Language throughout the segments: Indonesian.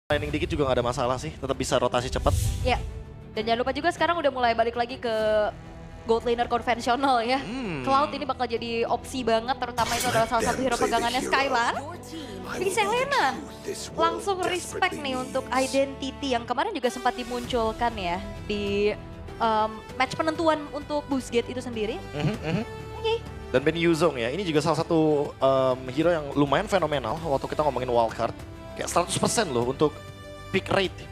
Landing dikit juga nggak ada masalah sih, tetap bisa rotasi cepat. Ya, dan jangan lupa juga sekarang udah mulai balik lagi ke gold laner konvensional ya. Cloud ini bakal jadi opsi banget, terutama itu adalah salah satu hero pegangannya Skylar. Big Selena langsung respect nih untuk identity yang kemarin juga sempat dimunculkan ya di match penentuan untuk boost gate itu sendiri. Oke. Dan Ben Yuzong ya, ini juga salah satu hero yang lumayan fenomenal waktu kita ngomongin wildcard. Kayak 100% loh untuk pick rate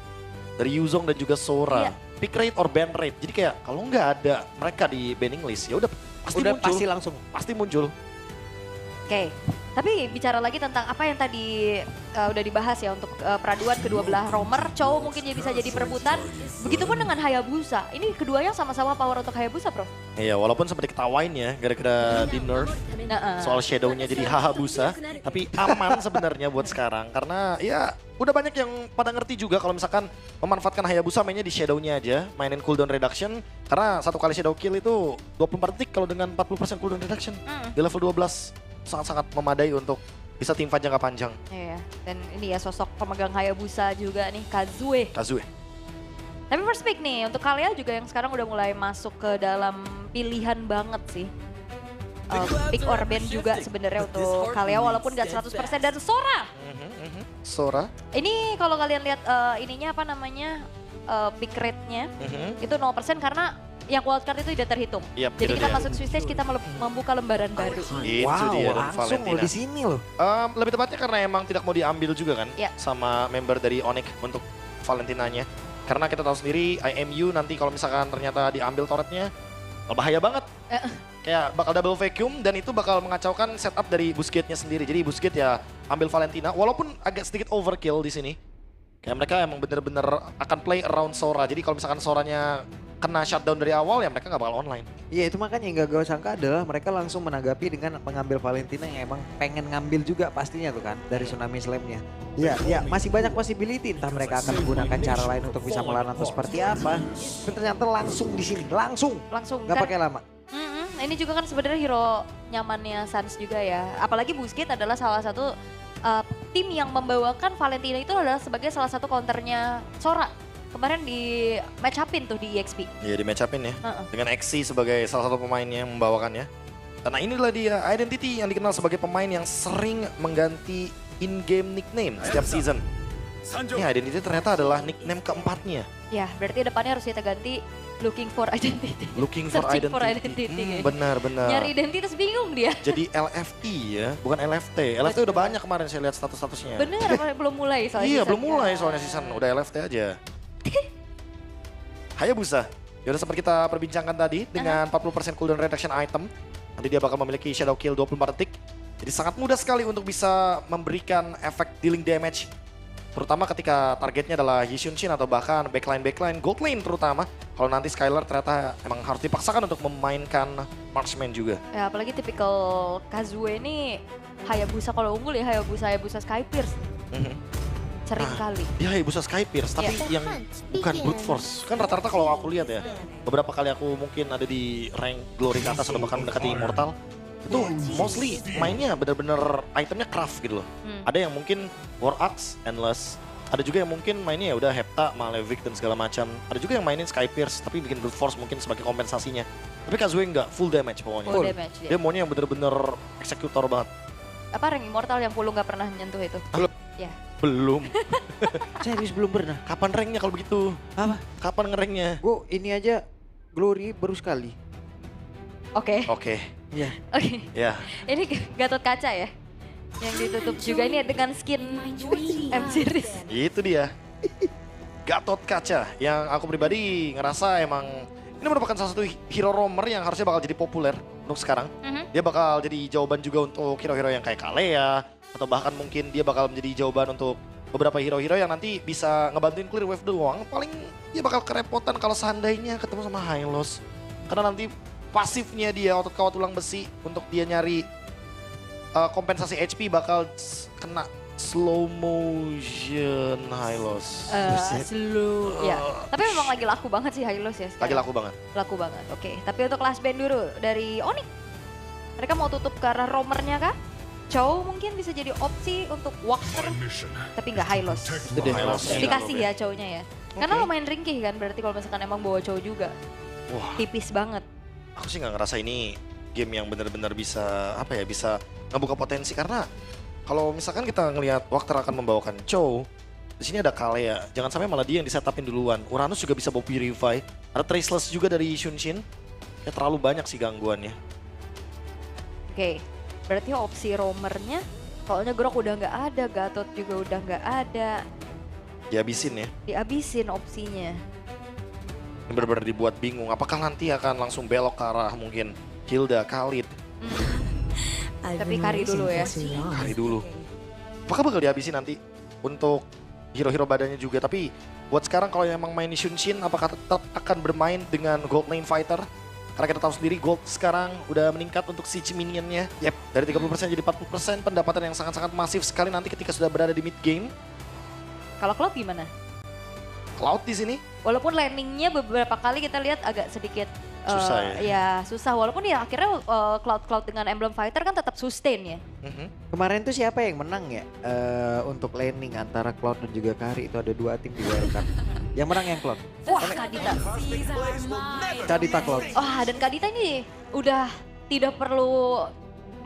dari Yuzong dan juga Sora. Iya. Pick rate or ban rate. Jadi kayak kalau nggak ada mereka di banning list ya udah pasti Udah muncul. pasti langsung. Pasti muncul. Oke, tapi bicara lagi tentang apa yang tadi udah dibahas ya untuk peraduan kedua belah roamer, cowok mungkin bisa jadi perebutan. Begitupun dengan Hayabusa, ini keduanya sama-sama power untuk Hayabusa, Bro. Iya, walaupun sempat diketawain ya gara-gara di nerf soal shadownya jadi Hayabusa, tapi aman sebenarnya buat sekarang karena ya udah banyak yang pada ngerti juga kalau misalkan memanfaatkan Hayabusa mainnya di shadownya aja, mainin cooldown reduction karena satu kali shadow kill itu 24 detik kalau dengan 40% cooldown reduction di level 12 sangat-sangat memadai untuk bisa teamfight jangka panjang. Iya, dan ini ya sosok pemegang Hayabusa juga nih, Kazue. Tapi first pick nih, untuk Kalia juga yang sekarang udah mulai masuk ke dalam pilihan banget sih. Pick or ban juga sebenarnya untuk Kalia walaupun gak 100% dan Sora. Sora. Ini kalau kalian lihat ininya apa namanya, pick rate-nya itu 0% karena yang wildcard itu tidak terhitung. Yap, Jadi itu kita dia. masuk Swiss Stage, kita membuka lembaran baru. Itu Wow, dia dan langsung Valentina. loh di sini loh. Lebih tepatnya karena emang tidak mau diambil juga kan Iya. sama member dari Onyx untuk Valentinanya. Karena kita tahu sendiri IMU nanti kalau misalkan ternyata diambil turretnya bahaya banget. Kayak bakal double vacuum dan itu bakal mengacaukan setup dari Busquets-nya sendiri. Jadi Busquets ya ambil Valentina walaupun agak sedikit overkill di sini. Kayak mereka emang bener-bener akan play around Sora. Jadi kalau misalkan Soranya kena shutdown dari awal ya mereka nggak bakal online. Iya itu makanya yang gak gue sangka adalah mereka langsung menanggapi dengan mengambil Valentina yang emang pengen ngambil juga pastinya tuh kan dari Tsunami Slam-nya. Ya masih banyak possibility entah mereka akan menggunakan cara lain untuk bisa melawan atau seperti apa. Dan ternyata langsung di sini, langsung gak Kan- pakai lama. Ini juga kan sebenarnya hero nyamannya Suns juga ya. Apalagi Busquets adalah salah satu tim yang membawakan Valentina itu adalah sebagai salah satu counternya Sora. Kemarin di match up-in tuh di EXP. Iya di match up-in ya. Dengan XC sebagai salah satu pemain yang membawakannya. Karena inilah dia Identity yang dikenal sebagai pemain yang sering mengganti in-game nickname setiap season. Ini Identity ternyata adalah nickname keempatnya. Ya, berarti depannya harus kita ganti Looking for Identity. Looking for Searching Identity. for identity. Benar. Nyari identitas bingung dia. Jadi LFE ya, bukan LFT. LFT udah banyak kemarin saya lihat status-statusnya. Bener, apa belum mulai soalnya. Iya, season. belum mulai soalnya season. Udah LFT aja. Hayabusa. Ya udah sempat kita perbincangkan tadi dengan 40% cooldown reduction item. Nanti dia bakal memiliki shadow kill 24 detik. Jadi sangat mudah sekali untuk bisa memberikan efek dealing damage. Terutama ketika targetnya adalah Yishunshin atau bahkan backline, gold lane terutama. Kalau nanti Skylar ternyata emang harus dipaksakan untuk memainkan marksman juga. Ya, apalagi tipikal Kazue ini Hayabusa kalau unggul ya Hayabusa Skypierce. Sering kali. Dia Hayabusa Skypierce, tapi yang bukan brute force. Kan rata-rata kalau aku lihat ya, beberapa kali aku mungkin ada di rank glory ke atas atau bahkan mendekati immortal, itu mostly mainnya bener-bener itemnya craft gitu loh. Ada yang mungkin War Axe, Endless, ada juga yang mungkin mainnya ya udah Hepta, Malefic dan segala macam. Ada juga yang mainin Skypierce tapi bikin brute force mungkin sebagai kompensasinya. Tapi Kazue enggak, full damage pokoknya. Full damage Dia maunya yang bener-bener eksekutor banget. Apa rank immortal yang Pulu nggak pernah menyentuh itu? Belum. Ya. Belum. Serius belum pernah. Kapan ranknya kalau begitu? Apa? Kapan ngeranknya? Gue ini aja Glory baru sekali. Oke. Oke, Iya. Oke. ya. Ini Gatot Kaca ya? Yang ditutup juga ini dengan skin M-Series. Itu dia. Gatot Kaca yang aku pribadi ngerasa emang ini merupakan salah satu hero roamer yang harusnya bakal jadi populer untuk sekarang. Dia bakal jadi jawaban juga untuk hero-hero yang kayak Kalea atau bahkan mungkin dia bakal menjadi jawaban untuk beberapa hero-hero yang nanti bisa ngebantuin clear wave doang. Paling dia bakal kerepotan kalau seandainya ketemu sama Hylos. Karena nanti pasifnya dia otot kawat tulang besi untuk dia nyari kompensasi HP bakal kena slow motion Hylos. Slow. Ya. Tapi memang lagi laku banget sih Hylos ya sekarang. Lagi laku banget. Laku banget. Oke. Tapi untuk last band dulu dari Onyx. Mereka mau tutup ke arah roamernya kah? Chow mungkin bisa jadi opsi untuk Walker, tapi nggak high loss. Itu deh. Dikasih ya Chow-nya ya. Karena lumayan ringkih kan, berarti kalau misalkan emang bawa Chow juga. Wah, Tipis banget. aku sih nggak ngerasa ini game yang benar-benar bisa bisa ngebuka potensi karena kalau misalkan kita ngelihat Walker akan membawakan Chow, di sini ada Kalea. Jangan sampai malah dia yang disetupin duluan. Uranus juga bisa bawa Purify. Ada Traceless juga dari Shunshin. Ya terlalu banyak sih gangguannya. Oke, berarti opsi roamernya, soalnya Grok udah nggak ada, Gatot juga udah nggak ada. Dihabisin ya. Dihabisin opsinya. Ini benar-benar dibuat bingung. Apakah nanti akan langsung belok ke arah mungkin Hilda, Khalid. Tapi Kari dulu ya. Kari dulu. Apakah bakal dihabisin nanti untuk hero-hero badannya juga. Tapi buat sekarang kalau emang main di Shunshin, apakah tetap akan bermain dengan Gold Lane Fighter? Karena kita tahu sendiri Gold sekarang udah meningkat untuk siege minionnya. Yep. Dari 30% jadi 40%, pendapatan yang sangat-sangat masif sekali nanti ketika sudah berada di mid game. Kalau Cloud gimana? Cloud di sini Walaupun landingnya beberapa kali kita lihat agak sedikit susah ya. Ya susah, walaupun ya akhirnya Cloud dengan Emblem Fighter kan tetap sustain ya. Kemarin tuh siapa yang menang ya untuk landing antara Cloud dan juga Kari, itu ada 2 tim di wildcard. Yang menang yang Cloud. Wah, Kadita. Kadita Cloud. Wah, dan Kadita ini udah tidak perlu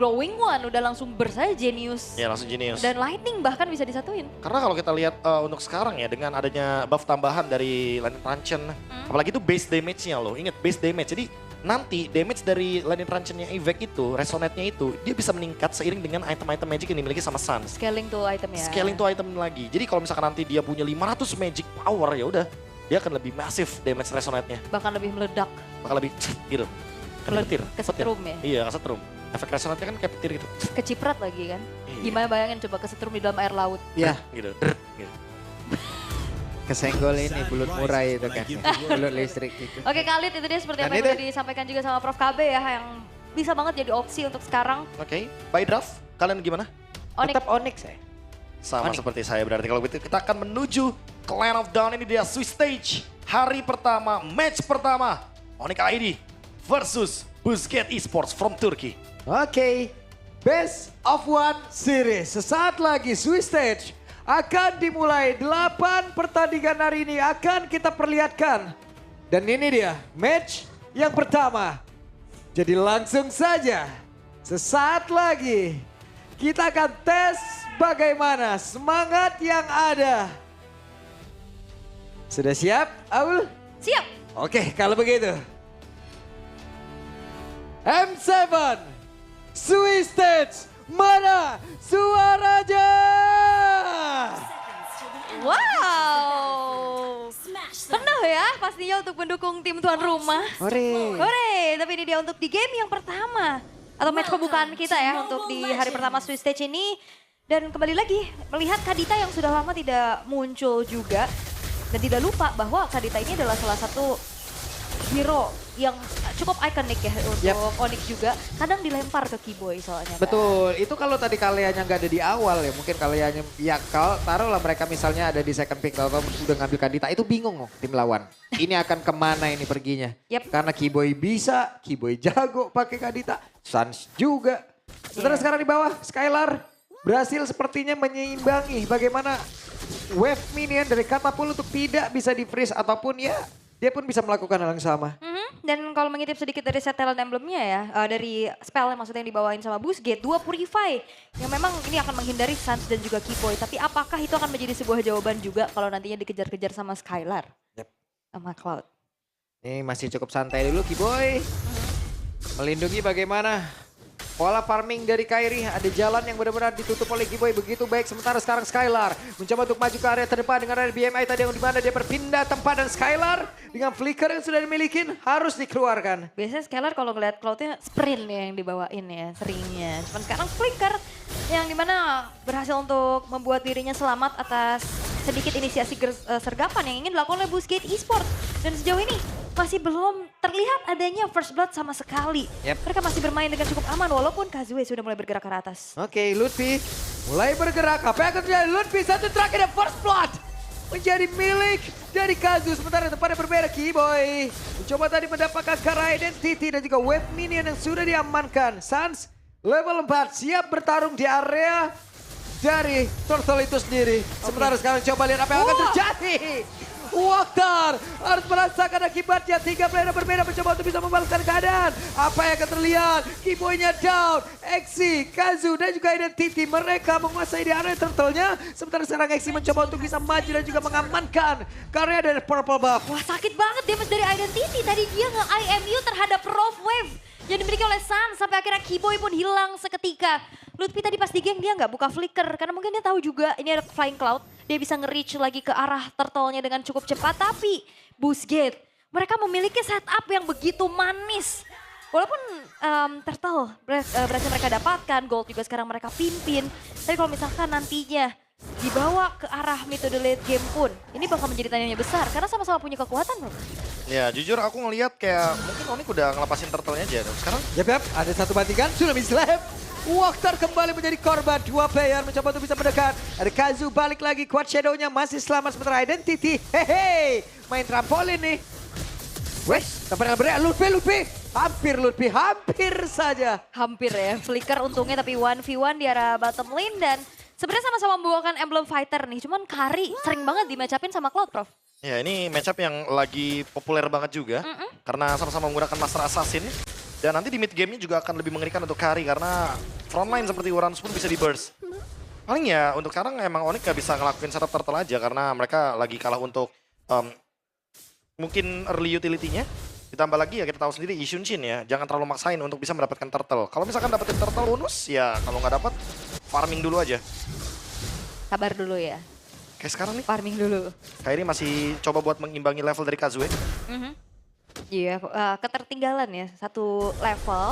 glowing one, udah langsung burst aja Genius. Ya langsung Genius. Dan Lightning bahkan bisa disatuin. Karena kalau kita lihat untuk sekarang ya dengan adanya buff tambahan dari Lightning Truncheon, apalagi itu base damage-nya loh. Ingat base damage. Jadi nanti damage dari Lightning Truncheon-nya Evac itu, resonate-nya itu, dia bisa meningkat seiring dengan item-item magic yang dimiliki sama Sans. Scaling tuh item ya. Scaling tuh item lagi. Jadi kalau misalkan nanti dia punya 500 magic power ya udah, dia akan lebih masif damage resonate-nya. Bahkan lebih meledak. Bakal lebih gitu. Kan petir. Kesetrum ya. Iya, kesetrum. Efek resonate-nya kan kayak petir gitu. Keciprat lagi kan. Iya. Gimana bayangin coba kesetrum di dalam air laut. Ya, Gitu. Gitu. kesenggol ini bulut murai itu kan. Bulut listrik itu. Oke Khalid, itu dia seperti Dan apa yang itu- udah disampaikan juga sama Prof KB ya, yang bisa banget jadi opsi untuk sekarang. Oke, by draft kalian gimana? Onyx. Tetap Onyx ya. Sama Onyx. seperti saya berarti kalau begitu kita akan menuju ke Land of Dawn. Ini dia Swiss Stage. Hari pertama, match pertama. Onyx ID versus Busquets Esports from Turkey. Oke, Best of One Series. Sesaat lagi Swiss Stage akan dimulai. 8 pertandingan hari ini akan kita perlihatkan. Dan ini dia match yang pertama. Jadi langsung saja, sesaat lagi kita akan tes bagaimana semangat yang ada. Sudah siap, Aul? Siap. Oke, kalau begitu. M7 Swiss Stage, mana suaranya? Wow. Penuh ya pastinya untuk mendukung tim tuan rumah. Hore. Hore, tapi ini dia untuk di game yang pertama. Atau match pembukaan kita ya untuk di hari pertama Swiss Stage ini. Dan kembali lagi melihat Kadita yang sudah lama tidak muncul juga. Dan tidak lupa bahwa Kadita ini adalah salah satu hero yang cukup ikonik ya untuk Onyx juga. Kadang dilempar ke Keyboy soalnya. Kak. Betul, itu kalau tadi Kaleanya nggak ada di awal ya, mungkin Kaleanya ya taruhlah mereka misalnya ada di second pick atau udah ngambil Kadita, itu bingung loh tim lawan. Ini akan kemana ini perginya? Yep. Karena Keyboy bisa, Keyboy jago pakai Kadita, Sans juga. Setelah sekarang di bawah, Skylar berhasil sepertinya menyeimbangi bagaimana wave minion dari Katapult untuk tidak bisa di freeze ataupun ya dia pun bisa melakukan hal yang sama. Dan kalau mengintip sedikit dari set talent emblemnya ya, dari spell maksudnya yang dibawain sama Busquets, 2 Purify. Yang memang ini akan menghindari Sans dan juga Keyboy. Tapi apakah itu akan menjadi sebuah jawaban juga kalau nantinya dikejar-kejar sama Skylar? Yep. Sama Cloud. Ini masih cukup santai dulu Keyboy. Melindungi bagaimana pola farming dari Kairi. Ada jalan yang benar-benar ditutup oleh Keyboy begitu baik. Sementara sekarang Skylar mencoba untuk maju ke area terdepan dengan area BMI tadi yang dimana dia berpindah tempat. Dan Skylar dengan flicker yang sudah dimiliki harus dikeluarkan. Biasanya Skylar kalau ngeliat Cloudnya sprint ya yang dibawain ya seringnya. Cuman sekarang flicker yang dimana berhasil untuk membuat dirinya selamat atas sedikit inisiasi sergapan yang ingin dilakukan oleh Busquets Esports. Dan sejauh ini masih belum terlihat adanya first blood sama sekali. Yep. Mereka masih bermain dengan cukup aman walaupun Kazue sudah mulai bergerak ke atas. Oke, Lutfi mulai bergerak. Apa yang akan terjadi? Lutfi satu terakhir dan first blood menjadi milik dari Kazu. Sementara tempatnya berbeda Keyboy mencoba tadi mendapatkan Kara Identity dan juga wave minion yang sudah diamankan. Sans Level 4 siap bertarung di area dari Turtle itu sendiri. Sementara sekarang coba lihat apa yang akan terjadi. Waktar harus merasakan akibatnya. 3 player berbeda mencoba untuk bisa membalaskan keadaan. Apa yang akan terlihat? Keyboy-nya down. Exi, Kazu dan juga Identity. Mereka menguasai di area turtle-nya. Sementara sekarang Exi mencoba untuk bisa maju dan juga mengamankan karya dari Purple Buff. Wah sakit banget damage dari Identity. Tadi dia nge-IMU terhadap Rough Wave yang dimiliki oleh Sun. Sampai akhirnya Keyboy pun hilang seketika. Lutfi tadi pas di geng dia nggak buka flicker. Karena mungkin dia tahu juga ini ada Flying Cloud. Dia bisa nge-reach lagi ke arah turtle-nya dengan cukup cepat. Tapi Boostgate, mereka memiliki setup yang begitu manis. Walaupun turtle berhasil mereka dapatkan, gold juga sekarang mereka pimpin. Tapi kalau misalkan nantinya dibawa ke arah metode late game pun, ini bakal menjadi tanyanya besar. Karena sama-sama punya kekuatan loh. Ya jujur aku ngelihat kayak mungkin Onyx udah ngelepasin turtle-nya aja. Dan sekarang Yap, ada satu bantingan, Tsunami Slam. Waktar kembali menjadi korban, 2 player mencoba untuk bisa mendekat. Ada Kazu balik lagi, Quad Shadow-nya masih selamat sementara Identity. Hehe, main trampolin nih. Wes, tamparan berat, Lutfi. Hampir saja. Hampir ya, flicker untungnya tapi 1v1 di arah bottom lane. Dan sebenarnya sama-sama membawakan emblem fighter nih. Cuman Kari sering banget di-match-upin sama Cloud, Prof. ya ini matchup yang lagi populer banget juga. Karena sama-sama menggunakan Master Assassin. Dan nanti di mid game-nya juga akan lebih mengerikan untuk Kari karena frontline seperti Uranus pun bisa di burst. Paling ya untuk sekarang emang Onyx gak bisa ngelakuin setup turtle aja karena mereka lagi kalah untuk mungkin early utility-nya. Ditambah lagi ya kita tahu sendiri Ishunshin ya, jangan terlalu maksain untuk bisa mendapatkan turtle. Kalau misalkan dapetin turtle bonus ya kalau nggak dapat farming dulu aja. Sabar dulu ya, Kayak sekarang nih, farming dulu. kayak ini masih coba buat mengimbangi level dari Kazue. Iya, ketertinggalan ya, 1 level.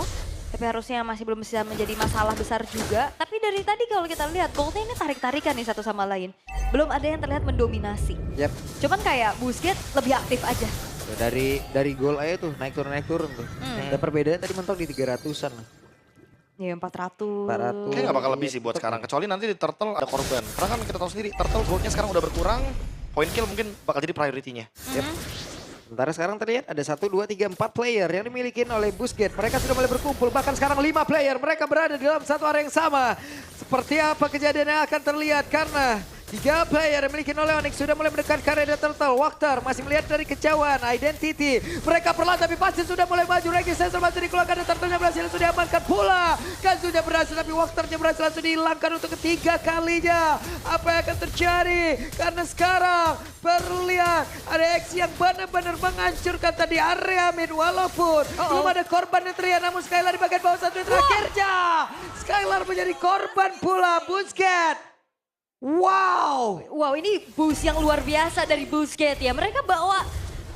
Tapi harusnya masih belum bisa menjadi masalah besar juga. Tapi dari tadi kalau kita lihat, goldnya ini tarik-tarikan nih satu sama lain. Belum ada yang terlihat mendominasi. Yap. Cuman kayak Boostgate lebih aktif aja. Dari gol aja tuh, naik turun tuh. Dan perbedaannya tadi mentok di 300-an. Ya 400. Kayaknya nggak bakal lebih sih buat sekarang. Kecuali nanti di turtle ada korban. Karena kan kita tahu sendiri, turtle goldnya sekarang udah berkurang. Point kill mungkin bakal jadi priority-nya. Yep. Sementara sekarang terlihat ada 1, 2, 3, 4 player yang dimiliki oleh Boostgate. Mereka sudah mulai berkumpul, bahkan sekarang 5 player. Mereka berada di dalam satu area yang sama. Seperti apa kejadian yang akan terlihat karena 3 player yang dimiliki oleh Onyx sudah mulai mendekat ke area turtle. Waktar masih melihat dari kejauhan. Identity. Mereka perlahan tapi pasti sudah mulai maju. Regi Sensor masih dikeluarkan dan turtle-nya berhasil sudah diamankan pula. Kazunya berhasil tapi Waktarnya berhasil langsung dihilangkan untuk ketiga kalinya. Apa yang akan terjadi? Karena sekarang terlihat ada X yang benar-benar menghancurkan tadi area mid. Walaupun belum ada korban yang terlihat namun Skylar di bagian bawah satu yang terakhirnya. Skylar menjadi korban pula Boostgate. Wow. Wow, ini boost yang luar biasa dari Boostgate ya. Mereka bawa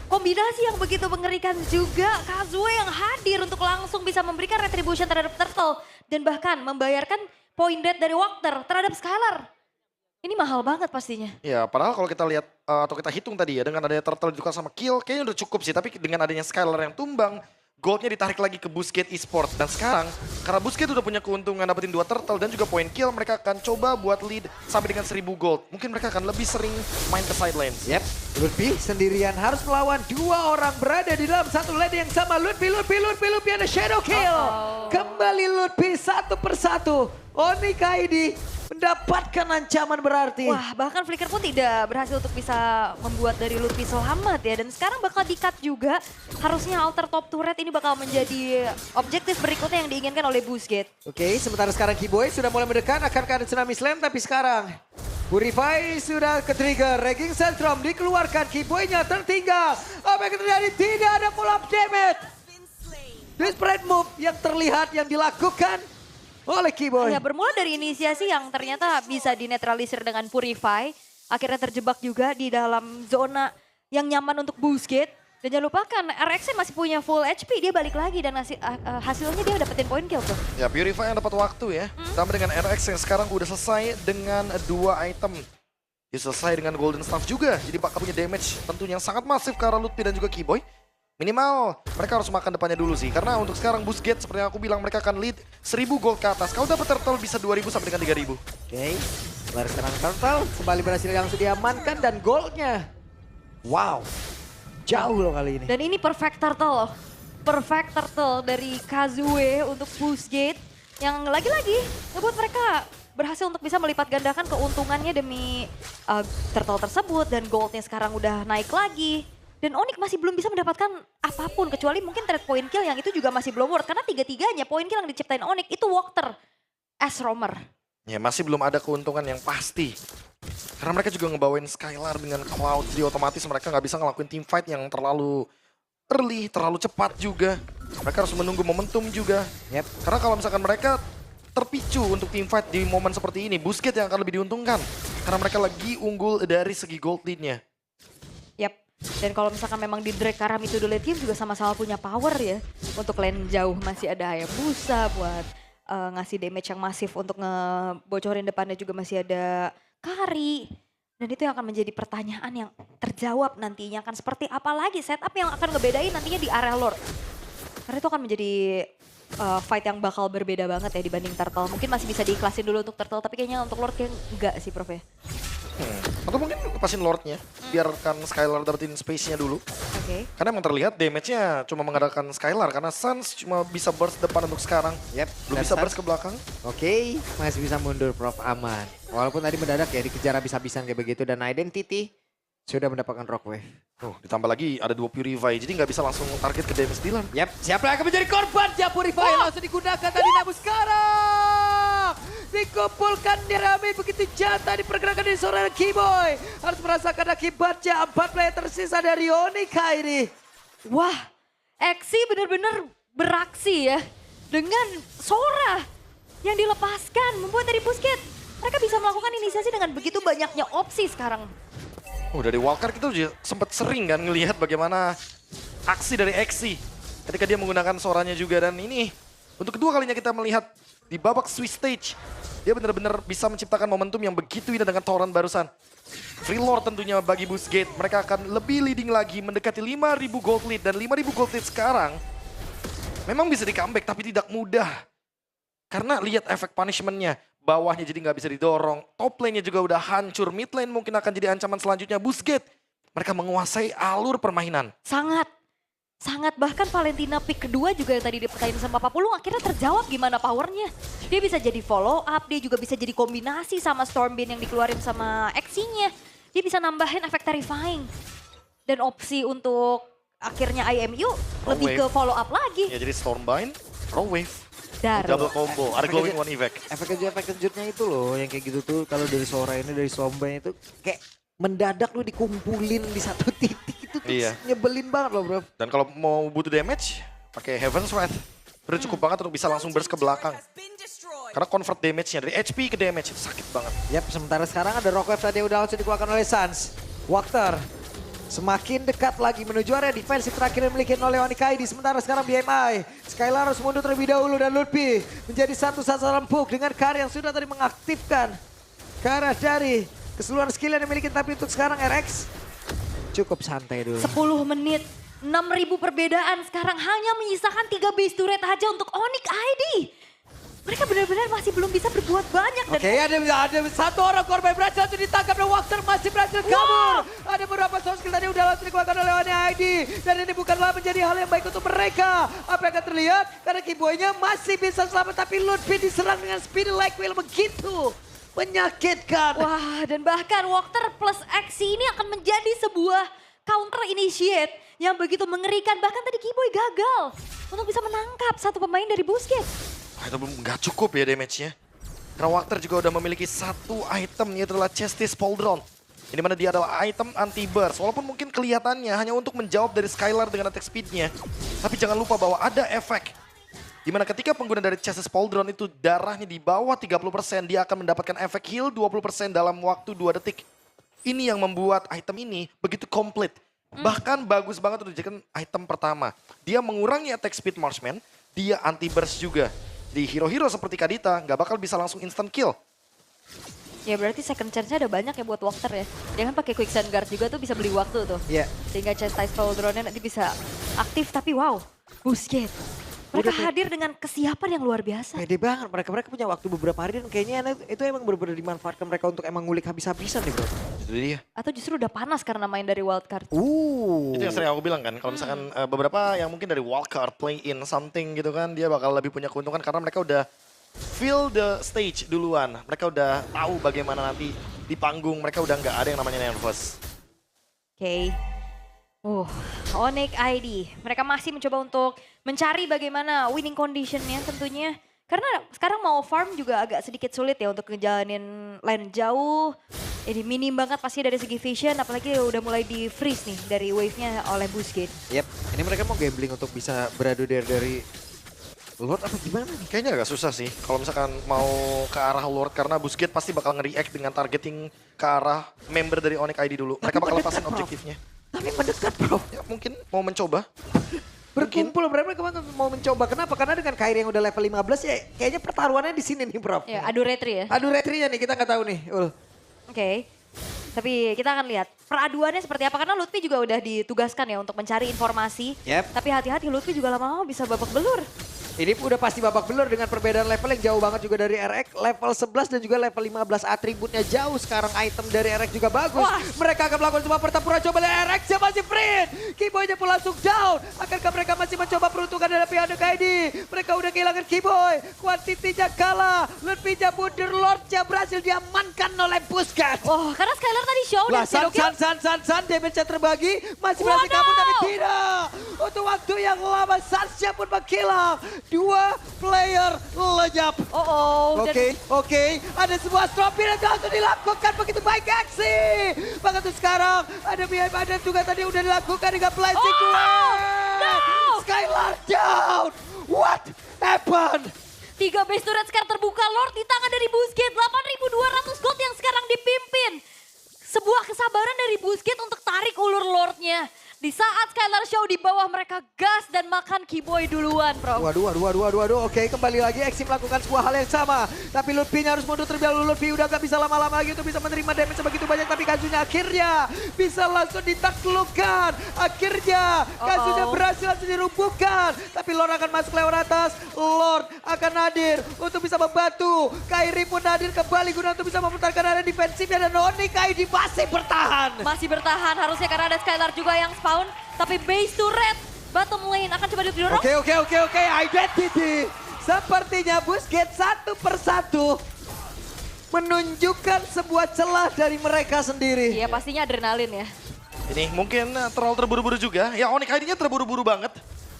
kombinasi yang begitu mengerikan juga. Kazue yang hadir untuk langsung bisa memberikan retribution terhadap Turtle. Dan bahkan membayarkan point dead dari Waktar terhadap Skylar. Ini mahal banget pastinya. Ya padahal kalau kita lihat atau kita hitung tadi ya dengan adanya turtle juga sama kill kayaknya udah cukup sih. Tapi dengan adanya Skylar yang tumbang, goldnya ditarik lagi ke Boostgate Esports. Dan sekarang karena Boostgate udah punya keuntungan dapetin 2 turtle dan juga point kill, mereka akan coba buat lead sampai dengan 1000 gold. Mungkin mereka akan lebih sering main ke sidelines. Yep, Lutfi sendirian harus melawan 2 orang berada di dalam satu lane yang sama. Lutfi ada shadow kill. Kembali Lutfi satu persatu. Onyx ID mendapatkan ancaman berarti. Wah, bahkan Flicker pun tidak berhasil untuk bisa membuat dari Lutfi selamat ya. Dan sekarang bakal di-cut juga. Harusnya alter top turret ini bakal menjadi objektif berikutnya yang diinginkan oleh Boostgate. Oke, sementara sekarang Keyboy sudah mulai mendekat. Akankah ada Tsunami Slam? Tapi sekarang Purify sudah ke-trigger. Raging Sandstrom dikeluarkan. Keyboy-nya tertinggal. Apa yang terjadi? Tidak ada pull-up damage. Desperate move yang terlihat yang dilakukan oleh Keyboy. Ya, bermula dari inisiasi yang ternyata bisa dinetralisir dengan Purify. Akhirnya terjebak juga di dalam zona yang nyaman untuk Boostgate. Dan jangan lupakan RX masih punya full HP, dia balik lagi dan hasilnya dia dapetin point kill tuh. Ya Purify yang dapat waktu ya. Tambah dengan RX yang sekarang udah selesai dengan 2 item. Dia selesai dengan Golden Staff juga. Jadi bakal punya damage tentunya yang sangat masif ke arah Lutfi dan juga Keyboy. Minimal mereka harus makan depannya dulu sih. Karena untuk sekarang Boostgate seperti yang aku bilang mereka akan lead 1000 gold ke atas. Kalau dapat turtle bisa 2000 sampai dengan 3000. Oke, baru sekarang turtle kembali berhasil langsung diamankan dan goldnya. Wow, jauh loh kali ini. Dan ini perfect turtle loh. Perfect turtle dari Kazue untuk Boostgate. Yang lagi-lagi ngebuat mereka berhasil untuk bisa melipat gandakan keuntungannya demi turtle tersebut. Dan goldnya sekarang udah naik lagi. Dan Onyx masih belum bisa mendapatkan apapun kecuali mungkin trade point kill yang itu juga masih belum worth. Karena tiga-tiganya point kill yang diciptain Onyx itu Walker as roamer. Ya masih belum ada keuntungan yang pasti. Karena mereka juga ngebawain Skylar dengan Cloud, jadi otomatis mereka nggak bisa ngelakuin team fight yang terlalu early, terlalu cepat juga. Mereka harus menunggu momentum juga. Karena kalau misalkan mereka terpicu untuk team fight di momen seperti ini, Busquets yang akan lebih diuntungkan. Karena mereka lagi unggul dari segi gold lead-nya. Yap, dan kalau misalkan memang di drag Karam itu dulu game juga sama-sama punya power ya. Untuk lane jauh masih ada Hayabusa buat ngasih damage yang masif untuk ngebocorin depannya juga masih ada Kari. Dan itu yang akan menjadi pertanyaan yang terjawab nantinya akan seperti apa lagi setup yang akan ngebedain nantinya di area Lord. Karena itu akan menjadi fight yang bakal berbeda banget ya dibanding Turtle. Mungkin masih bisa diiklasin dulu untuk Turtle tapi kayaknya untuk Lord kayak enggak sih Prof ya. Atau mungkin lepasin Lordnya, biarkan Skylar dapetin space-nya dulu. Oke. Karena emang terlihat damage-nya cuma mengandalkan Skylar karena Suns cuma bisa burst depan untuk sekarang. Belum bisa burst ke belakang. Oke, masih bisa mundur Prof aman. Walaupun tadi mendadak ya dikejar habis-habisan kayak begitu dan Identity sudah mendapatkan Rockwave. Ditambah lagi ada 2 Purify jadi nggak bisa langsung target ke damage dealer. Siapa yang akan menjadi korban? Purify langsung digunakan tadi namun sekarang dikumpulkan dirame begitu jatah di pergerakan dari seorang Keyboy. Harus merasakan akibatnya 4 player tersisa dari Onyx ini. Wah, Exi benar-benar beraksi ya. Dengan Sora yang dilepaskan membuat dari Busquets. Mereka bisa melakukan inisiasi dengan begitu banyaknya opsi sekarang. Dari Walker kita juga sempat sering kan ngelihat bagaimana aksi dari Exi ketika dia menggunakan Soranya juga. Dan ini untuk kedua kalinya kita melihat di babak Swiss Stage. Dia benar-benar bisa menciptakan momentum yang begitu indah dengan Torrent barusan. Free Lord tentunya bagi Busquets. Mereka akan lebih leading lagi mendekati 5.000 gold lead. Dan 5.000 gold lead sekarang memang bisa di comeback tapi tidak mudah. Karena lihat efek punishment-nya. Bawahnya jadi nggak bisa didorong. Top lane-nya juga udah hancur. Mid lane mungkin akan jadi ancaman selanjutnya. Busquets. Mereka menguasai alur permainan. Sangat. Bahkan Valentina pick kedua juga yang tadi dipertain sama Papulung akhirnya terjawab gimana powernya. Dia bisa jadi follow up, dia juga bisa jadi kombinasi sama Stormbeam yang dikeluarin sama Exi-nya. Dia bisa nambahin efek terrifying. Dan opsi untuk akhirnya IMU lebih ke follow up lagi. Ya jadi Stormbind, Raw Wave. Daruh. Double combo, ada glowing one effect. Efek kejutnya itu loh yang kayak gitu tuh kalau dari Sora ini dari Sombay itu kayak mendadak lu dikumpulin di satu titik itu tuh nyebelin banget loh bro. Dan kalau mau butuh damage, pakai Heaven's Wrath. Udah cukup banget untuk bisa langsung burst ke belakang. Karena convert damage-nya dari HP ke damage itu sakit banget. Sementara sekarang ada Rockwave tadi yang udah langsung dikeluarkan oleh Suns. Walker semakin dekat lagi menuju area defensif terakhir yang dimiliki oleh Onyx ID. Sementara sekarang BMI. Skylar harus mundur terlebih dahulu dan Lutfi menjadi satu sasaran empuk dengan Kari yang sudah tadi mengaktifkan ke arah dari keseluruhan skill yang dimiliki. Tapi untuk sekarang RX cukup santai dulu. 10 menit, 6.000 perbedaan sekarang hanya menyisakan 3 base turret aja untuk Onyx ID. Mereka benar-benar masih belum bisa berbuat banyak. Oke, ada satu orang korban berhasil untuk ditangkap dan Walker masih berhasil kabur. Ada beberapa soft skill tadi udah langsung dikeluarkan oleh Onyx ID. Dan ini bukanlah menjadi hal yang baik untuk mereka. Apa yang akan terlihat? Karena Keyboy-nya masih bisa selamat tapi Lutfi diserang dengan speed like wheel begitu menyakitkan. Wah, dan bahkan Walker plus Exi ini akan menjadi sebuah counter initiate yang begitu mengerikan. Bahkan tadi Keyboy gagal untuk bisa menangkap satu pemain dari Busquets. Itu nggak cukup ya damage-nya. Karena Walker juga udah memiliki satu item, yaitu adalah Chestis Pauldron. Ini mana dia adalah item anti-burst. Walaupun mungkin kelihatannya hanya untuk menjawab dari Skylar dengan attack speed-nya. Tapi jangan lupa bahwa ada efek. Dimana ketika pengguna dari Chestis Pauldron itu darahnya di bawah 30%, dia akan mendapatkan efek heal 20% dalam waktu 2 detik. Ini yang membuat item ini begitu komplit. Bahkan bagus banget untuk dijadikan item pertama. Dia mengurangi attack speed marksman, dia anti-burst juga. Di hero-hero seperti Kadita nggak bakal bisa langsung instant kill. Ya berarti second chance-nya ada banyak ya buat Walker ya. Dia kan pakai quicksand guard juga tuh bisa beli waktu tuh. Iya. Sehingga Chastise Pauldron-nya nanti bisa aktif tapi wow, Busquets. Mereka hadir dengan kesiapan yang luar biasa. Pede banget, mereka punya waktu beberapa hari dan kayaknya itu emang benar-benar dimanfaatkan mereka untuk emang ngulik habis-habisan nih bro. Itu dia. Atau justru udah panas karena main dari wildcard. Itu yang sering aku bilang kan, kalau misalkan beberapa yang mungkin dari wildcard play in something gitu kan, dia bakal lebih punya keuntungan karena mereka udah feel the stage duluan. Mereka udah tahu bagaimana nanti di panggung. Mereka udah nggak ada yang namanya nervous. Oke. Onyx ID. Mereka masih mencoba untuk mencari bagaimana winning conditionnya tentunya. Karena sekarang mau farm juga agak sedikit sulit ya untuk ngejalanin lane jauh. Ini minim banget pasti dari segi vision, apalagi udah mulai di freeze nih dari wave-nya oleh Busquets. Yep, ini mereka mau gambling untuk bisa beradu dari Lord apa gimana nih? Kayaknya agak susah sih kalau misalkan mau ke arah Lord karena Busquets pasti bakal nge-react dengan targeting ke arah member dari Onyx ID dulu. Mereka bakal lepasin objektifnya. Tapi mendekat bro. Ya mungkin mau mencoba. Berkumpul mereka mau mencoba. Kenapa? Karena dengan Kairi yang udah level 15 ya kayaknya pertaruhannya di sini nih bro. Ya, adu retri ya. Adu retrinya nih kita nggak tahu nih. Oke. Tapi kita akan lihat peraduannya seperti apa. Karena Lutfi juga udah ditugaskan ya untuk mencari informasi. Yep. Tapi hati-hati Lutfi juga lama-lama bisa babak belur. Ini udah pasti babak belur dengan perbedaan level yang jauh banget juga dari RX. Level 11 dan juga level 15 atributnya jauh. Sekarang item dari RX juga bagus. Wah. Mereka akan melakukan semua pertempuran. Coba lihat RX yang masih free. Keyboy-nya pun langsung down. Akankah mereka masih mencoba peruntungan dari pihak KD? Mereka udah kehilangan Keyboy. Kuantitinya kalah. Lutfi-nya mundur. Lord-nya berhasil diamankan oleh Busquets. Karena Skylar tadi show dan San, Shadowkill. San, damage-nya terbagi. Masih berhasil Waduh. kabur tapi tidak. Untuk waktu yang lama, Sansya pun menghilang. 2 player lenyap. Oke. Ada sebuah stropin yang langsung dilakukan begitu baik aksi. Bahkan tuh sekarang ada juga tadi udah dilakukan dengan blazing no. Skylar down. What happened? 3 base turret sekarang terbuka. Lord di tangan dari Busquets. 8.200 gold yang sekarang dipimpin. Sebuah kesabaran dari Busquets untuk tarik ulur Lordnya. Di saat Skylar Show di bawah mereka gas dan makan Keyboy duluan, bro. Waduh. Oke, kembali lagi Exim melakukan sebuah hal yang sama. Tapi Lutfi harus mundur terlebih dahulu. Lutfi udah gak bisa lama-lama lagi untuk bisa menerima damage sebegitu banyak. Tapi Kazunya akhirnya bisa langsung ditaklukkan. Akhirnya Kazunya berhasil langsung dirumpukan. Tapi Lord akan masuk lewat atas. Lord akan hadir untuk bisa membantu. Kairi pun hadir kembali guna untuk bisa mempertahankan area defensifnya. Dan Onyx ID masih bertahan. Masih bertahan harusnya karena ada Skylar juga yang spawn. Tapi base turret bottom lane akan coba didorong. Oke. Identity. Sepertinya Busquets satu persatu menunjukkan sebuah celah dari mereka sendiri. Iya pastinya adrenalin ya. Ini mungkin terlalu terburu-buru juga. Ya Onyx ID-nya terburu-buru banget.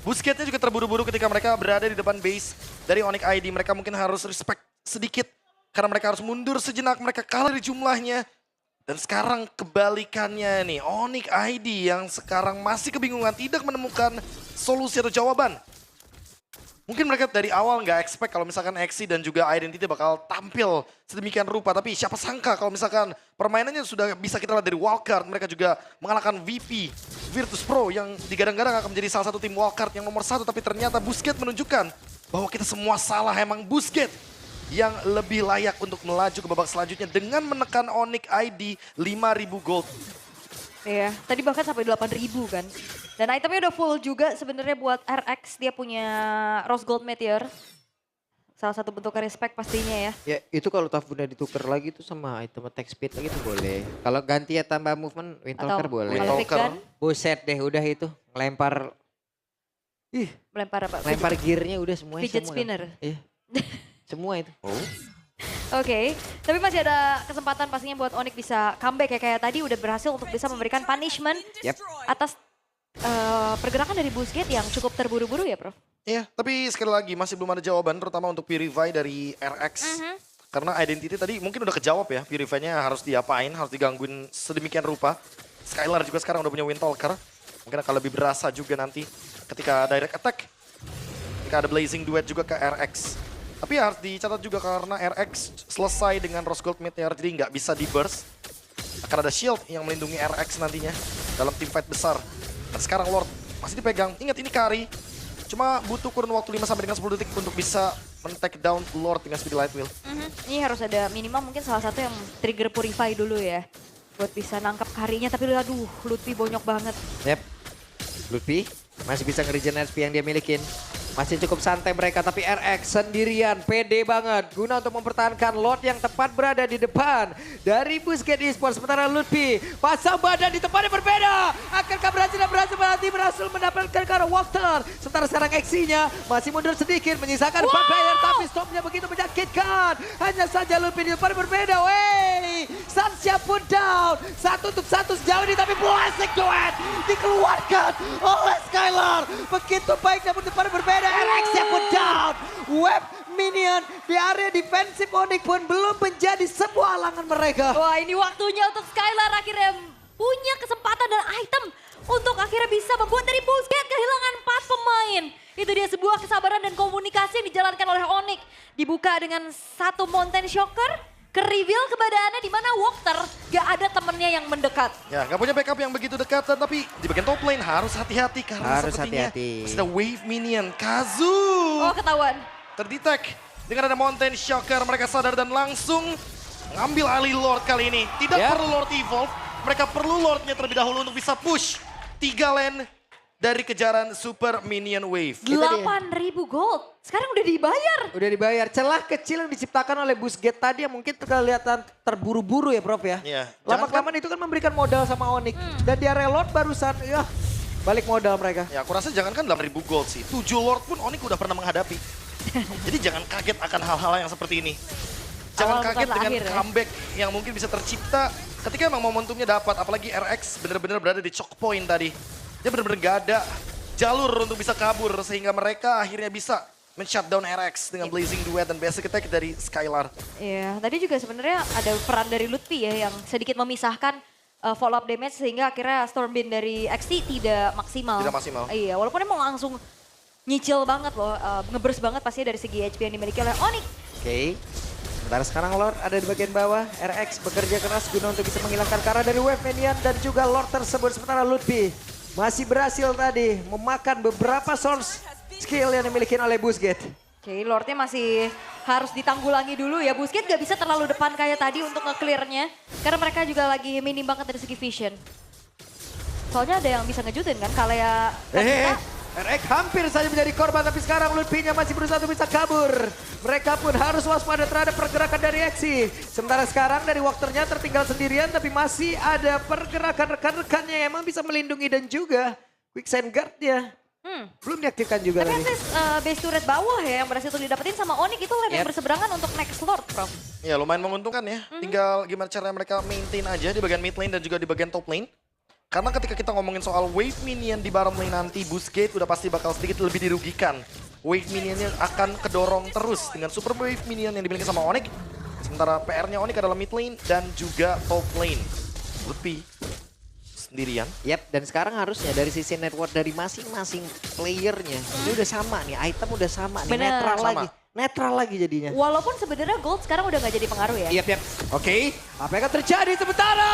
Busquets-nya juga terburu-buru ketika mereka berada di depan base dari Onyx ID. Mereka mungkin harus respect sedikit. Karena mereka harus mundur sejenak. Mereka kalah di jumlahnya. Dan sekarang kebalikannya nih, Onyx ID yang sekarang masih kebingungan, tidak menemukan solusi atau jawaban. Mungkin mereka dari awal nggak expect kalau misalkan Exi dan juga Identity bakal tampil sedemikian rupa. Tapi siapa sangka kalau misalkan permainannya sudah bisa kita lihat dari wildcard. Mereka juga mengalahkan VP, Virtus Pro yang digadang-gadang akan menjadi salah satu tim wildcard yang nomor 1. Tapi ternyata Busquets menunjukkan bahwa kita semua salah, emang Busquets yang lebih layak untuk melaju ke babak selanjutnya dengan menekan Onyx ID 5.000 gold. Iya, tadi bahkan sampai 8.000 kan. Dan itemnya udah full juga sebenarnya buat RX. Dia punya Rose Gold Meteor. Salah satu bentuk respect pastinya ya. Ya itu kalau Tafuna ditukar lagi tuh sama item attack speed lagi tuh boleh. Kalau ganti ya tambah movement Windtalker boleh. Kalau pick gun, Buset deh udah itu. Ngelempar. melempar apa? Lempar gearnya udah semuanya. Fidget spinner. Iya. Semua itu. Oke, tapi masih ada kesempatan pastinya buat Onyx bisa comeback ya. Kayak tadi udah berhasil untuk bisa memberikan punishment atas pergerakan dari Busquets yang cukup terburu-buru ya, Prof? Iya, tapi sekali lagi masih belum ada jawaban terutama untuk Purify dari RX. Karena Identity tadi mungkin udah kejawab ya, Purify-nya harus diapain, harus digangguin sedemikian rupa. Skylar juga sekarang udah punya Windtalker. Mungkin akan lebih berasa juga nanti ketika direct attack. Ketika ada Blazing Duet juga ke RX. Tapi harus dicatat juga karena RX selesai dengan Rose Gold Meteor, jadi nggak bisa di burst. Akan ada shield yang melindungi RX nantinya dalam team fight besar. Dan sekarang Lord masih dipegang. Ingat ini Kari. Cuma butuh kurun waktu 5 sampai dengan 10 detik untuk bisa men-take down Lord dengan Speedy Light Wheel. Ini harus ada minimal mungkin salah satu yang trigger Purify dulu ya. Buat bisa nangkap Karinya, tapi aduh Lutfi bonyok banget. Yep. Lutfi masih bisa nge-regen HP yang dia milikin. Masih cukup santai mereka, tapi RX sendirian, pede banget. Guna untuk mempertahankan Lord yang tepat berada di depan dari Busquets Esports. Sementara Lutfi pasang badan di tempat yang berbeda. Akankah berhasil Adi berhasil mendapatkan ke arah Walter. Sementara sekarang Exinya masih mundur sedikit menyisakan Vampire, tapi stopnya begitu menyakitkan. Hanya saja Lutfi di depan berbeda. Wey, Sansya pun down. 1 untuk 1 sejauh ini, tapi Blessing Duet dikeluarkan oleh Skylar. Begitu baik namun depan berbeda. RX-nya pun down. Web minion di area defensif Onyx pun belum menjadi sebuah halangan mereka. Wah, ini waktunya untuk Skylar akhirnya punya kesempatan dan item untuk akhirnya bisa membuat dari Busquets kehilangan 4 pemain. Itu dia sebuah kesabaran dan komunikasi yang dijalankan oleh Onyx. Dibuka dengan satu Mountain Shocker, ke reveal keberadaannya di mana Walker gak ada temennya yang mendekat. Ya, gak punya backup yang begitu dekat, tapi di bagian top lane harus hati-hati karena Harus sepertinya hati-hati. masih ada wave minion. Kazu Oh, ketahuan. terdetek dengan ada Mountain Shocker. Mereka sadar dan langsung ngambil alih Lord kali ini. Tidak Ya. perlu Lord Evolve, mereka perlu Lordnya terlebih dahulu untuk bisa push 3 lane dari kejaran Super Minion Wave. 8.000 gold. Sekarang udah dibayar. Udah dibayar. Celah kecil yang diciptakan oleh Busquets tadi yang mungkin kelihatan terburu-buru ya Prof ya. Iya. Lama-kelamaan itu kan memberikan modal sama Onyx. Dan di area Lord barusan ya balik modal mereka. Ya, aku rasa jangankan 8.000 gold sih. 7 Lord pun Onyx udah pernah menghadapi. Jadi jangan kaget akan hal-hal yang seperti ini. Jangan Awal kaget bukan dengan akhir ya. comeback yang mungkin bisa tercipta ketika emang momentumnya dapat. Apalagi RX benar-benar berada di choke point tadi. Dia benar-benar gak ada jalur untuk bisa kabur sehingga mereka akhirnya bisa men-shutdown RX dengan Blazing Duet dan basic attack dari Skylar. Iya, tadi juga sebenarnya ada peran dari Lutfi ya yang sedikit memisahkan follow up damage sehingga akhirnya Stormwind dari XT tidak maksimal. Tidak maksimal. Iya, walaupun emang langsung nyicil banget loh, ngeburst banget pasti dari segi HP yang dimiliki oleh Onyx. Oke. Sementara sekarang Lord ada di bagian bawah. RX bekerja keras guna untuk bisa menghilangkan Kara dari wave minion dan juga Lord tersebut. Sementara Lutfi masih berhasil tadi memakan beberapa source skill yang dimiliki oleh Busquets. Oke, Lordnya masih harus ditanggulangi dulu ya. Busquets gak bisa terlalu depan kayak tadi untuk nge-clearnya. Karena mereka juga lagi minim banget dari segi vision. Soalnya ada yang bisa ngejutin kan, kalau ya... RX hampir saja menjadi korban, tapi sekarang Lutfi-nya masih berusaha untuk bisa kabur. Mereka pun harus waspada terhadap pergerakan dari Exi. Sementara sekarang dari Walkernya tertinggal sendirian, tapi masih ada pergerakan rekan-rekannya yang emang bisa melindungi dan juga quicksand guard-nya. Belum diaktifkan juga Tapi lagi. base turret bawah ya yang berhasil untuk didapetin sama Onyx itu lane yang berseberangan untuk next Lord, Prof. Ya lumayan menguntungkan ya. Tinggal gimana caranya mereka maintain aja di bagian mid lane dan juga di bagian top lane. Karena ketika kita ngomongin soal wave minion di bottom lane nanti, Busquets udah pasti bakal sedikit lebih dirugikan. Wave minionnya akan kedorong terus dengan super wave minion yang dimiliki sama Onyx. Sementara PR-nya Onyx adalah mid lane dan juga top lane. Lutfi sendirian. Yap, dan sekarang harusnya dari sisi network dari masing-masing playernya ini udah sama nih, item udah sama nih, Bener. netral Sama. lagi. Netral lagi jadinya. Walaupun sebenarnya gold sekarang udah gak jadi pengaruh ya. Yap. Oke, apa yang akan terjadi sementara?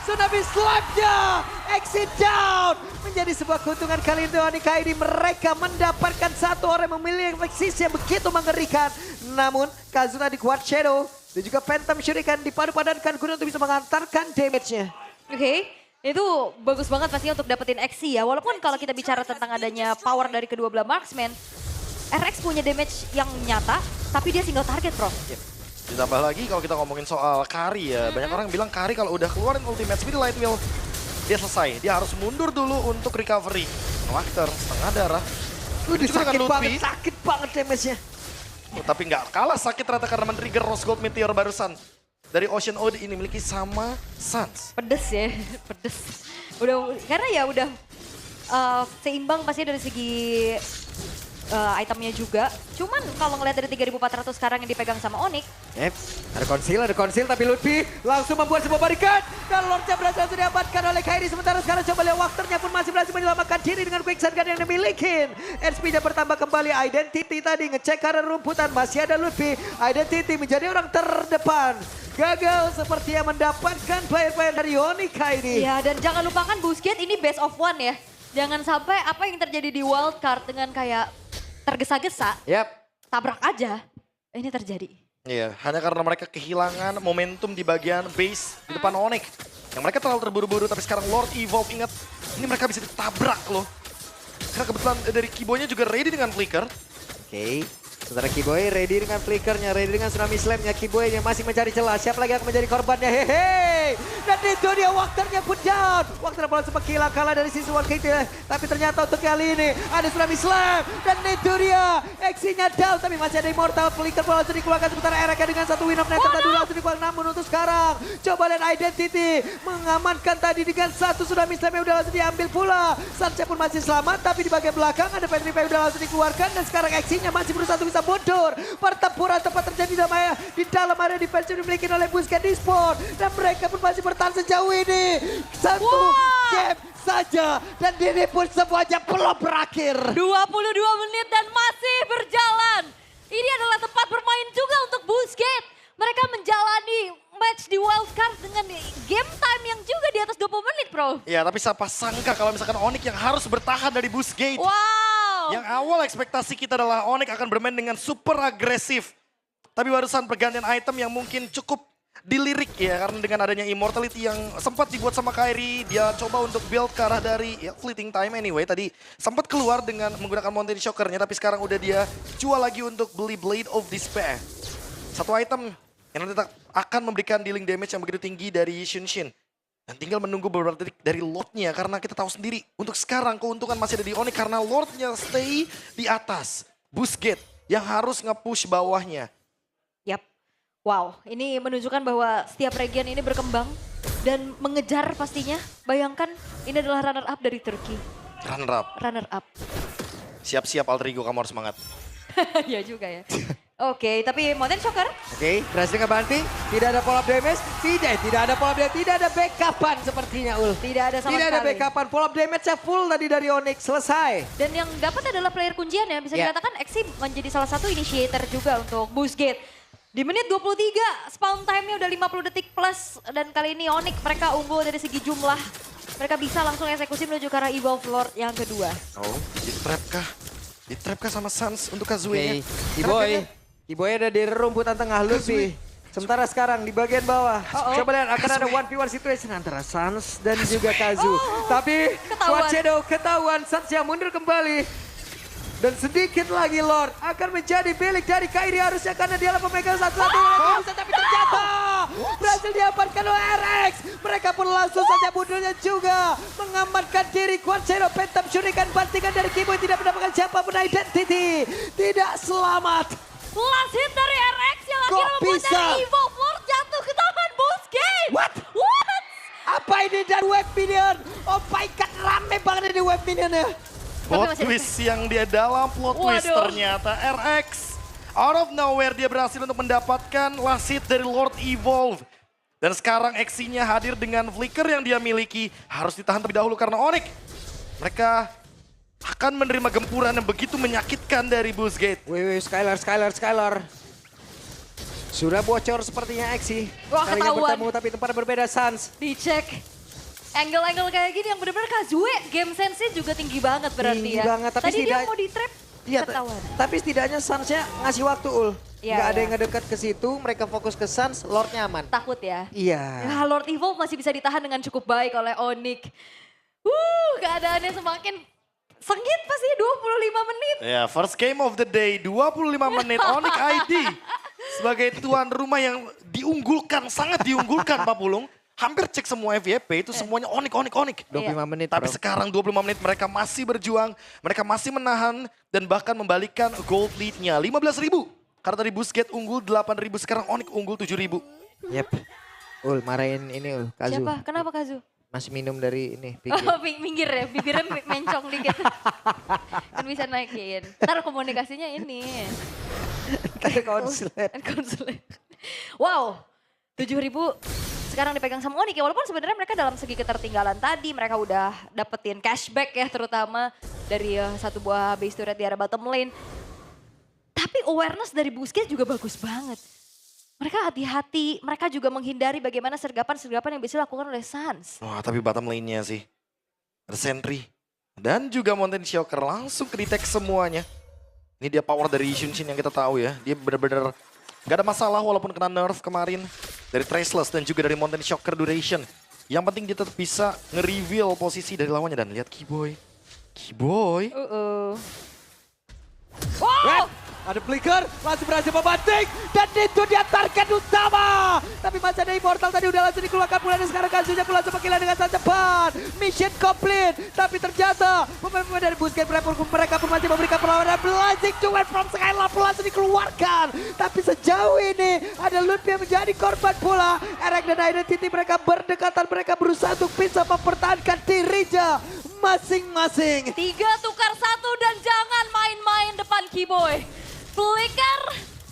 Tsunami slap-nya, exit down. Menjadi sebuah keuntungan kali ini Onyx ini. Mereka mendapatkan satu orang yang memiliki eksis yang begitu mengerikan. Namun, Kazuna di Quad Shadow dan juga Phantom Shuriken dipadu-padankan guna untuk bisa mengantarkan damage-nya. Oke, itu bagus banget pastinya untuk dapetin XC ya. Walaupun kalau kita bicara tentang adanya power dari kedua belah marksman, RX punya damage yang nyata, tapi dia single target, Prof. Ditambah lagi kalau kita ngomongin soal Kari ya, banyak orang bilang Kari kalau udah keluarin ultimate speed light wheel, dia selesai. Dia harus mundur dulu untuk recovery. Walker setengah darah. Udah Juga sakit dengan banget, Lutfi. sakit banget damage-nya. Tapi nggak kalah sakit ternyata karena men-trigger Rose Gold Meteor barusan. Dari Ocean Ode ini memiliki sama Suns. Pedes ya, pedes. Udah, karena ya udah seimbang pasti dari segi itemnya juga. Cuman kalau ngeliat dari 3.400 sekarang yang dipegang sama Onyx, Ada konsil tapi Lutfi langsung membuat sebuah barikat. Dan Lordnya berhasil diamankan oleh Kairi. Sementara sekarang coba lihat Walkernya pun masih berhasil menyelamatkan diri dengan quicksand gun yang dimiliki. SP-nya bertambah kembali. Identity tadi ngecek karena rumputan. Masih ada Lutfi. Identity menjadi orang terdepan. Gagal sepertinya mendapatkan player-player dari Onyx ini. ya dan jangan lupakan Busquets ini best of one ya. Jangan sampai apa yang terjadi di wildcard dengan kayak tergesa-gesa, Yap. tabrak aja, ini terjadi. Iya, hanya karena mereka kehilangan momentum di bagian base di depan Onyx. Yang mereka terlalu terburu-buru, tapi sekarang Lord Evolve, ingat, ini mereka bisa ditabrak loh. Karena kebetulan dari Kibonya juga ready dengan flicker. Oke. Sementara Kiboy ready dengan flickernya, ready dengan tsunami slamnya. Kiboy yang masih mencari celah. Siapa lagi yang akan menjadi korbannya? Hehe. Dan itu dia Wakternya pun down. Wakter bola sempat hilang kalah dari sisi One King. Tapi ternyata untuk kali ini ada tsunami slam. Dan itu dia. Eksinya down tapi masih ada immortal. Flicker bola langsung dikeluarkan sementara Ereka dengan satu win of net tadi langsung dikeluarkan. Namun untuk sekarang coba lihat Identity mengamankan tadi dengan satu tsunami slam yang udah langsung diambil pula. Sanche pun masih selamat tapi di bagian belakang ada Petrify udah langsung dikeluarkan. Dan sekarang eksinya masih berusaha untuk bisa mundur. Pertempuran tempat terjadi di dalam area defense yang dimiliki oleh Busquets Esports. Dan mereka pun masih bertahan sejauh ini. Satu game saja. Dan ini pun semuanya belum berakhir. 22 menit dan masih berjalan. Ini adalah tempat bermain juga untuk Busquets. Mereka menjalani match di wildcard dengan game time yang juga di atas 20 menit, bro. Ya, tapi siapa sangka kalau misalkan Onyx yang harus bertahan dari Busquets. Wow. Yang awal ekspektasi kita adalah Onyx akan bermain dengan super agresif. Tapi barusan pergantian item yang mungkin cukup dilirik ya. Karena dengan adanya immortality yang sempat dibuat sama Kairi. Dia coba untuk build ke arah dari ya, fleeting time anyway. Tadi sempat keluar dengan menggunakan Mountain Shockernya. Tapi sekarang udah dia jual lagi untuk beli Blade of Despair. Satu item yang nanti akan memberikan dealing damage yang begitu tinggi dari Xunshin. Dan tinggal menunggu beberapa detik dari Lordnya karena kita tahu sendiri untuk sekarang keuntungan masih ada di Onyx karena Lordnya stay di atas. Busquets yang harus nge-push bawahnya. Yap. Wow, ini menunjukkan bahwa setiap region ini berkembang dan mengejar pastinya. Bayangkan ini adalah runner up dari Turki. Runner up. Runner up. Siap-siap Alter Ego, kamu harus semangat. Iya juga ya. Oke, tapi Mountain Shocker. Oke, berhasil ngebanti. Tidak ada follow up damage. Tidak ada follow up damage. Tidak ada backupan sepertinya Ul. Tidak ada sama Tidak ada sekali. backupan. Follow up damage-nya full tadi dari Onyx. Selesai. Dan yang dapat adalah player kuncian ya. Bisa Ya. dikatakan Exi menjadi salah satu initiator juga untuk Busquets. Di menit 23, spawn time-nya udah 50 detik plus. Dan kali ini Onyx mereka unggul dari segi jumlah. Mereka bisa langsung eksekusi menuju ke arah Evolve Lord yang kedua. Oh, di-trap kah? Di-trap kah sama Sans untuk Kazuya-nya? Kiboy ada di rumputan tengah lebih. Sementara sekarang di bagian bawah. Coba lihat akan ada 1v1 situation antara Sans dan juga Kazu. Tapi ketahuan. Squad Shadow ketahuan. Sans yang mundur kembali. Dan sedikit lagi Lord akan menjadi milik dari Kairi harusnya karena dia adalah pemegang satu-satu. Tapi ternyata berhasil diamankan oleh RX. Mereka pun langsung saja mundurnya juga. Mengamankan diri Squad Shadow. Phantom Shuriken bantingan dari Kiboy tidak mendapatkan siapapun identity. Tidak selamat. Last hit dari RX yang Kok akhirnya membuat bisa? dari Evolve Lord jatuh ke tangan Busquets. What? What? Apa ini dari Web Minion? Oh my god, rame banget ini Web Minion ya. Plot twist yang dia dalam plot twist ternyata RX. Out of nowhere dia berhasil untuk mendapatkan last hit dari Lord Evolve. Dan sekarang Exinya hadir dengan flicker yang dia miliki. Harus ditahan terlebih dahulu karena Onyx. Mereka akan menerima gempuran yang begitu menyakitkan dari Busquets. Wih, Skylar. Sudah bocor sepertinya Exi. Wah, Kalinya ketahuan. bertemu tapi tempat berbeda Sans. Dicek. Angle-angle kayak gini yang benar-benar Kazuya. Game sense-nya juga tinggi banget berarti Tinggi ya. banget, tapi Tadi dia tidak- mau di-trap, Iya, ketahuan. tapi setidaknya Sansnya ngasih waktu Ul. Iya, Nggak ada iya. yang ngedekat ke situ, mereka fokus ke Sans, Lord nyaman. Takut ya. Iya. Ya, Lord Evolve masih bisa ditahan dengan cukup baik oleh Onyx. Keadaannya semakin sengit pasti 25 menit. Ya, first game of the day, 25 menit Onyx ID. Sebagai tuan rumah yang diunggulkan, sangat diunggulkan Pak Pulung. Hampir cek semua FYP itu semuanya Onyx. 25 menit Tapi bro. sekarang 25 menit mereka masih berjuang, mereka masih menahan dan bahkan membalikan gold lead-nya 15.000. Karena tadi Busquets unggul 8.000, sekarang Onyx unggul 7.000. Yep. Ul, marahin ini Ul, Kazu. Siapa? Kenapa Kazu? Masih minum dari ini, pinggir. Oh, minggir ya, bibirnya mencong dikit. Kan bisa naikin. Ntar komunikasinya ini. Kayak konslet. Konsulen. Wow, 7.000 sekarang dipegang sama Onyx ya. Walaupun sebenarnya mereka dalam segi ketertinggalan tadi. Mereka udah dapetin cashback ya terutama dari satu buah base turret di area bottom lane. Tapi awareness dari Busquets juga bagus banget. Mereka hati-hati, mereka juga menghindari bagaimana sergapan-sergapan yang bisa dilakukan oleh Sans. Wah, tapi bottom lane-nya sih. Ada Sentry. Dan juga Mountain Shocker langsung ke-detect semuanya. Ini dia power dari Xunshin yang kita tahu ya. Dia benar-benar gak ada masalah walaupun kena nerf kemarin. Dari Traceless dan juga dari Mountain Shocker Duration. Yang penting dia tetap bisa nge-reveal posisi dari lawannya. Dan lihat Kiboy. Wow! Ada flicker, langsung berhasil membanting. Dan itu dia target utama. Tapi masih ada Immortal tadi udah langsung dikeluarkan pula. Dan sekarang Kazuya pun langsung menggila dengan sangat cepat. Mission complete. Tapi ternyata pemain-pemain dari Busquets mereka pun masih memberikan perlawanan. Blazing Duet from Skylar pun langsung dikeluarkan. Tapi sejauh ini ada Ludwig yang menjadi korban pula. Eric dan Identity mereka berdekatan. Mereka berusaha untuk bisa mempertahankan dirinya masing-masing. 3 tukar 1 dan jangan main-main depan Keyboy. Flicker,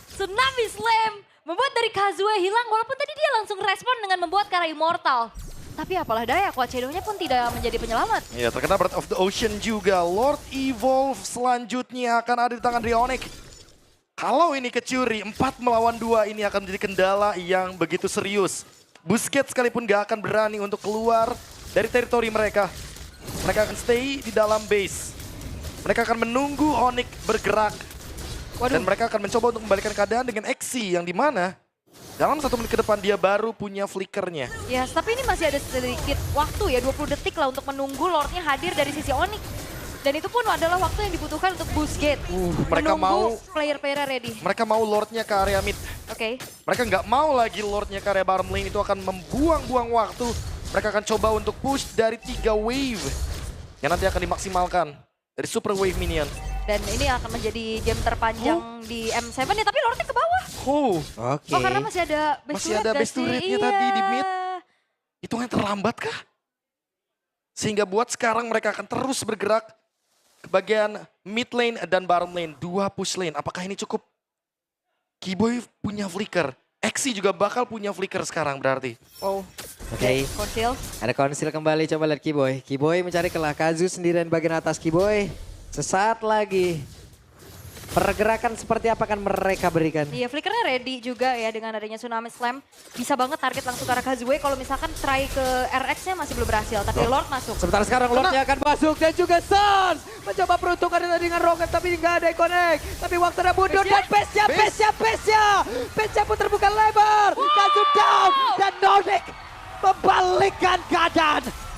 Tsunami Slam, membuat dari Kazuya hilang walaupun tadi dia langsung respon dengan membuat Kara Immortal. Tapi apalah daya, Quachedo-nya pun tidak menjadi penyelamat. Iya, terkena Breath of the Ocean juga. Lord Evolve selanjutnya akan ada di tangan Rionic. Kalau ini kecuri, 4 melawan 2 ini akan menjadi kendala yang begitu serius. Busquets sekalipun gak akan berani untuk keluar dari teritori mereka. Mereka akan stay di dalam base. Mereka akan menunggu Onyx bergerak. Dan mereka akan mencoba untuk membalikkan keadaan dengan Exi yang dimana dalam 1 menit ke depan dia baru punya flickernya. Ya, tapi ini masih ada sedikit waktu ya, 20 detik lah untuk menunggu Lordnya hadir dari sisi Onyx. Dan itu pun adalah waktu yang dibutuhkan untuk Busquets. Mereka mau player-player ready. Mereka mau Lordnya ke area mid. Oke. Mereka nggak mau lagi Lordnya ke area bottom lane, itu akan membuang-buang waktu. Mereka akan coba untuk push dari 3 wave yang nanti akan dimaksimalkan dari super wave minion. Dan ini akan menjadi game terpanjang di M7 ya, tapi Lordnya ke bawah. Oke. Oh, karena masih ada best to rate-nya tadi di mid. Hitungannya terlambat kah? Sehingga buat sekarang mereka akan terus bergerak ke bagian mid lane dan bottom lane. 2 push lane, apakah ini cukup? Keyboy punya flicker. Exi juga bakal punya flicker sekarang berarti. Oh. Oke. Konsil. Ada konsil kembali, coba lihat Keyboy. Keyboy mencari kelah, Kazu sendirian bagian atas Keyboy. Sesaat lagi. Pergerakan seperti apa akan mereka berikan? Iya, flickernya ready juga ya dengan adanya Tsunami Slam. Bisa banget target langsung ke arah Kazuya kalau misalkan try ke RX-nya masih belum berhasil. Tapi Lord masuk. Sebentar sekarang Lordnya akan masuk dan juga Sans. Mencoba peruntungan dengan Rocket tapi nggak ada yang connect. Tapi waktunya mundur dan Pesnya pun terbuka lebar. Kazu down dan Nordic membalikkan keadaan.